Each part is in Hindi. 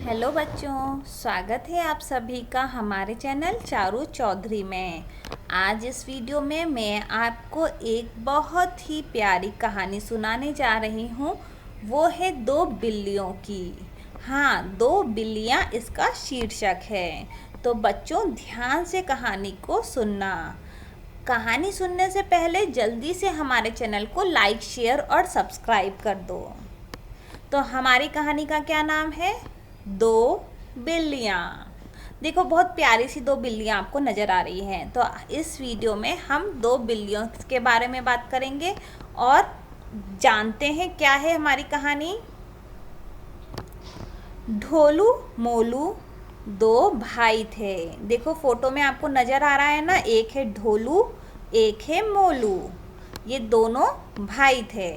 हेलो बच्चों, स्वागत है आप सभी का हमारे चैनल चारू चौधरी में। आज इस वीडियो में मैं आपको एक बहुत ही प्यारी कहानी सुनाने जा रही हूँ। वो है दो बिल्लियों की। हाँ, दो बिल्लियाँ इसका शीर्षक है। तो बच्चों ध्यान से कहानी को सुनना। कहानी सुनने से पहले जल्दी से हमारे चैनल को लाइक, शेयर और सब्सक्राइब कर दो। तो हमारी कहानी का क्या नाम है? दो बिल्लियाँ। देखो बहुत प्यारी सी दो बिल्लियाँ आपको नज़र आ रही हैं। तो इस वीडियो में हम दो बिल्लियों के बारे में बात करेंगे और जानते हैं क्या है हमारी कहानी। ढोलू मोलू दो भाई थे। देखो फोटो में आपको नज़र आ रहा है ना, एक है ढोलू, एक है मोलू। ये दोनों भाई थे।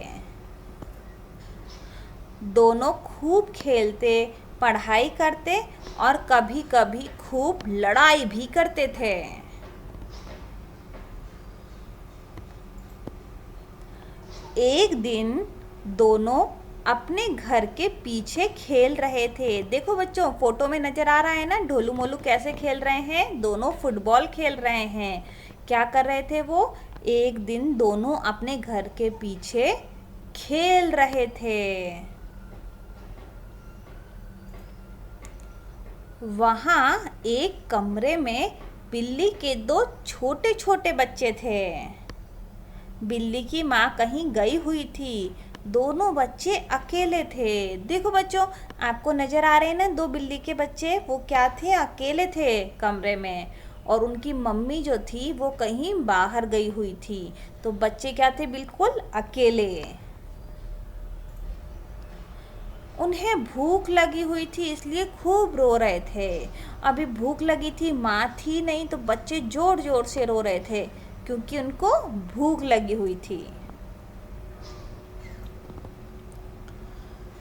दोनों खूब खेलते, पढ़ाई करते और कभी कभी खूब लड़ाई भी करते थे। एक दिन दोनों अपने घर के पीछे खेल रहे थे। देखो बच्चों फोटो में नजर आ रहा है ना, ढोलू मोलू कैसे खेल रहे हैं। दोनों फुटबॉल खेल रहे हैं। क्या कर रहे थे वो? एक दिन दोनों अपने घर के पीछे खेल रहे थे। वहाँ एक कमरे में बिल्ली के दो छोटे छोटे बच्चे थे। बिल्ली की माँ कहीं गई हुई थी। दोनों बच्चे अकेले थे। देखो बच्चों आपको नजर आ रहे हैं ना, दो बिल्ली के बच्चे, वो क्या थे? अकेले थे कमरे में। और उनकी मम्मी जो थी वो कहीं बाहर गई हुई थी। तो बच्चे क्या थे? बिल्कुल अकेले। उन्हें भूख लगी हुई थी इसलिए खूब रो रहे थे। अभी भूख लगी थी, माँ थी नहीं, तो बच्चे जोर जोर से रो रहे थे क्योंकि उनको भूख लगी हुई थी।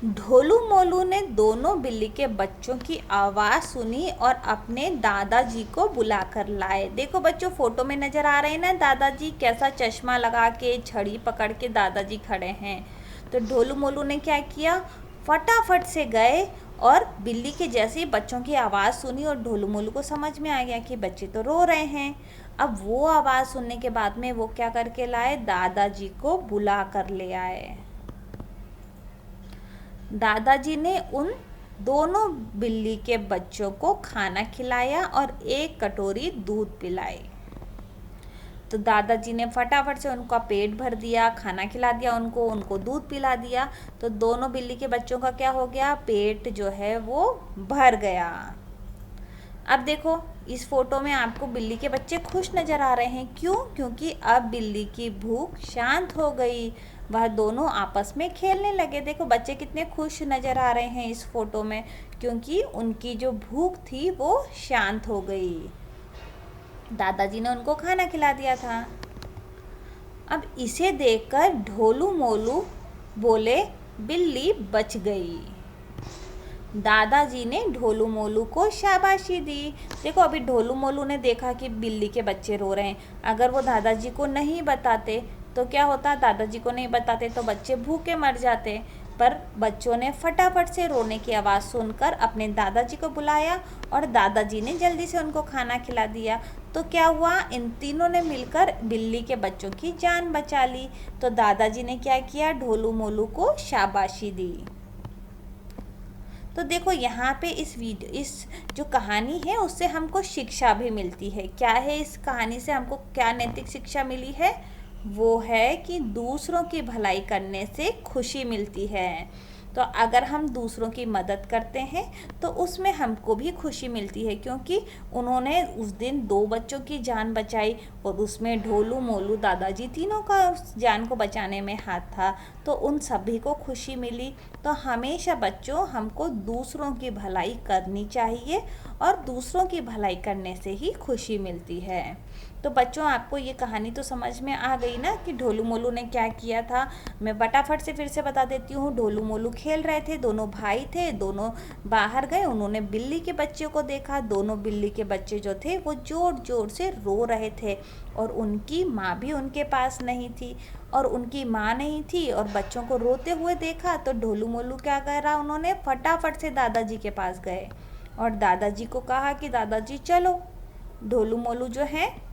ढोलू मोलू ने दोनों बिल्ली के बच्चों की आवाज़ सुनी और अपने दादाजी को बुलाकर लाए। देखो बच्चों फोटो में नजर आ रहे हैं ना, दादाजी कैसा चश्मा लगा के छड़ी पकड़ के दादाजी खड़े हैं। तो ढोलू मोलू ने क्या किया? फटाफट से गए और बिल्ली के जैसे बच्चों की आवाज़ सुनी और ढोलू मोलू को समझ में आ गया कि बच्चे तो रो रहे हैं। अब वो आवाज़ सुनने के बाद में वो क्या करके लाए? दादाजी को बुला कर ले आए। दादाजी ने उन दोनों बिल्ली के बच्चों को खाना खिलाया और एक कटोरी दूध पिलाई। तो दादाजी ने फटाफट से उनका पेट भर दिया, खाना खिला दिया उनको दूध पिला दिया। तो दोनों बिल्ली के बच्चों का क्या हो गया? पेट जो है वो भर गया। अब देखो इस फोटो में आपको बिल्ली के बच्चे खुश नज़र आ रहे हैं। क्यों? क्योंकि अब बिल्ली की भूख शांत हो गई। वह दोनों आपस में खेलने लगे। देखो बच्चे कितने खुश नज़र आ रहे हैं इस फोटो में, क्योंकि उनकी जो भूख थी वो शांत हो गई। दादाजी ने उनको खाना खिला दिया था। अब इसे देखकर ढोलू मोलू बोले, बिल्ली बच गई। दादाजी ने ढोलू मोलू को शाबाशी दी। देखो अभी ढोलू मोलू ने देखा कि बिल्ली के बच्चे रो रहे हैं। अगर वो दादाजी को नहीं बताते तो क्या होता? दादाजी को नहीं बताते तो बच्चे भूखे मर जाते। पर बच्चों ने फटाफट से रोने की आवाज़ सुनकर अपने दादाजी को बुलाया और दादाजी ने जल्दी से उनको खाना खिला दिया। तो क्या हुआ? इन तीनों ने मिलकर बिल्ली के बच्चों की जान बचा ली। तो दादाजी ने क्या किया? ढोलू मोलू को शाबाशी दी। तो देखो यहाँ पे इस जो कहानी है उससे हमको शिक्षा भी मिलती है। क्या है इस कहानी से हमको क्या नैतिक शिक्षा मिली है? वो है कि दूसरों की भलाई करने से खुशी मिलती है। तो अगर हम दूसरों की मदद करते हैं तो उसमें हमको भी खुशी मिलती है, क्योंकि उन्होंने उस दिन दो बच्चों की जान बचाई और उसमें ढोलू मोलू दादाजी तीनों का उस जान को बचाने में हाथ था। तो उन सभी को खुशी मिली। तो हमेशा बच्चों हमको दूसरों की भलाई करनी चाहिए और दूसरों की भलाई करने से ही खुशी मिलती है। तो बच्चों आपको ये कहानी तो समझ में आ गई ना कि ढोलू मोलू ने क्या किया था। मैं फटाफट से फिर से बता देती हूँ। ढोलू मोलू खेल रहे थे, दोनों भाई थे, दोनों बाहर गए, उन्होंने बिल्ली के बच्चे को देखा। दोनों बिल्ली के बच्चे जो थे वो ज़ोर ज़ोर से रो रहे थे और उनकी माँ भी उनके पास नहीं थी और उनकी माँ नहीं थी और बच्चों को रोते हुए देखा तो ढोलू मोलू क्या करा, उन्होंने फटाफट से दादाजी के पास गए और दादाजी को कहा कि दादाजी चलो। ढोलू मोलू जो है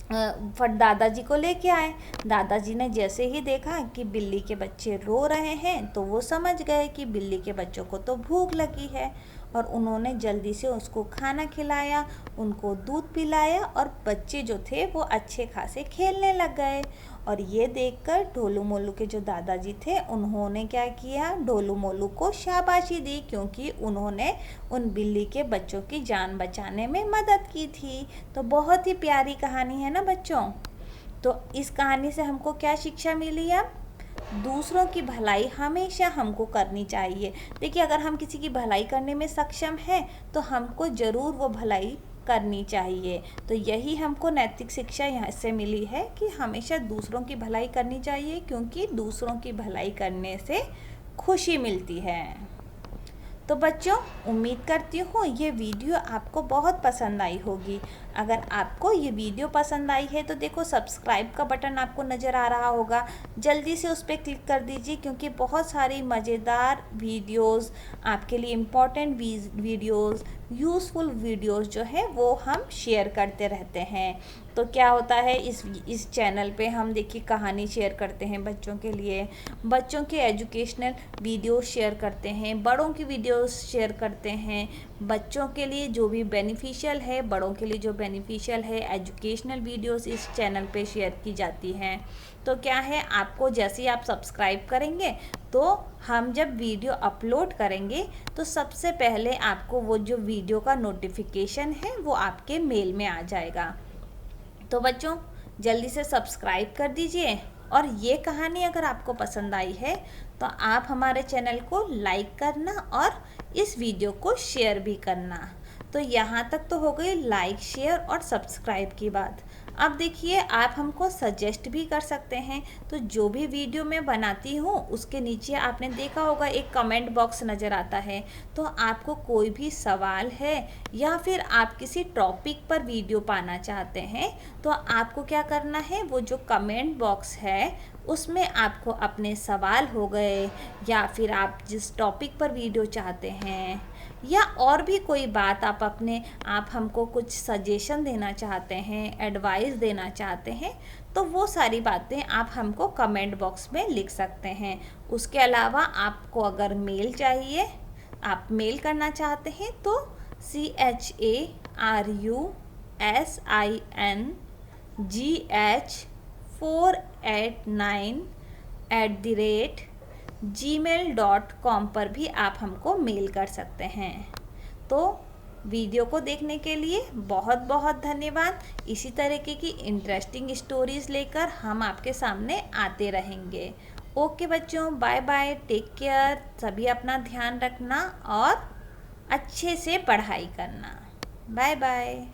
फट दादाजी को लेके आए। दादाजी ने जैसे ही देखा कि बिल्ली के बच्चे रो रहे हैं तो वो समझ गए कि बिल्ली के बच्चों को तो भूख लगी है और उन्होंने जल्दी से उसको खाना खिलाया, उनको दूध पिलाया और बच्चे जो थे वो अच्छे खासे खेलने लग गए। और ये देखकर ढोलू मोलू के जो दादाजी थे उन्होंने क्या किया, ढोलू मोलू को शाबाशी दी क्योंकि उन्होंने उन बिल्ली के बच्चों की जान बचाने में मदद की थी। तो बहुत ही प्यारी कहानी है ना बच्चों। तो इस कहानी से हमको क्या शिक्षा मिली अब? दूसरों की भलाई हमेशा हमको करनी चाहिए। देखिए अगर हम किसी की भलाई करने में सक्षम हैं तो हमको ज़रूर वो भलाई करनी चाहिए। तो यही हमको नैतिक शिक्षा यहाँ से मिली है कि हमेशा दूसरों की भलाई करनी चाहिए क्योंकि दूसरों की भलाई करने से खुशी मिलती है। तो बच्चों उम्मीद करती हूँ ये वीडियो आपको बहुत पसंद आई होगी। अगर आपको ये वीडियो पसंद आई है तो देखो सब्सक्राइब का बटन आपको नज़र आ रहा होगा, जल्दी से उस पर क्लिक कर दीजिए क्योंकि बहुत सारी मज़ेदार वीडियोस, आपके लिए इम्पॉर्टेंट वीडियोस, यूज़फुल वीडियोस जो है वो हम शेयर करते रहते हैं। तो क्या होता है इस चैनल पे हम देखिए कहानी शेयर करते हैं बच्चों के लिए, बच्चों के एजुकेशनल वीडियोस शेयर करते हैं, बड़ों की वीडियोस शेयर करते हैं। बच्चों के लिए जो भी बेनिफिशियल है, बड़ों के लिए जो बेनिफिशियल है, एजुकेशनल वीडियोस इस चैनल पे शेयर की जाती हैं। तो क्या है, आपको जैसे ही आप सब्सक्राइब करेंगे तो हम जब वीडियो अपलोड करेंगे तो सबसे पहले आपको वो जो वीडियो का नोटिफिकेशन है वो आपके मेल में आ जाएगा। तो बच्चों जल्दी से सब्सक्राइब कर दीजिए और ये कहानी अगर आपको पसंद आई है तो आप हमारे चैनल को लाइक करना और इस वीडियो को शेयर भी करना। तो यहाँ तक तो हो गई लाइक, शेयर और सब्सक्राइब की बात। अब देखिए आप हमको सजेस्ट भी कर सकते हैं। तो जो भी वीडियो मैं बनाती हूँ उसके नीचे आपने देखा होगा एक कमेंट बॉक्स नज़र आता है। तो आपको कोई भी सवाल है या फिर आप किसी टॉपिक पर वीडियो पाना चाहते हैं तो आपको क्या करना है, वो जो कमेंट बॉक्स है उसमें आपको अपने सवाल हो गए या फिर आप जिस टॉपिक पर वीडियो चाहते हैं या और भी कोई बात आप हमको कुछ सजेशन देना चाहते हैं, एडवाइस देना चाहते हैं तो वो सारी बातें आप हमको कमेंट बॉक्स में लिख सकते हैं। उसके अलावा आपको अगर मेल चाहिए, आप मेल करना चाहते हैं तो CHARUSIN489@gmail.com पर भी आप हमको मेल कर सकते हैं। तो वीडियो को देखने के लिए बहुत बहुत धन्यवाद। इसी तरीके की इंटरेस्टिंग स्टोरीज़ लेकर हम आपके सामने आते रहेंगे। ओके बच्चों, बाय बाय, टेक केयर। सभी अपना ध्यान रखना और अच्छे से पढ़ाई करना। Bye bye.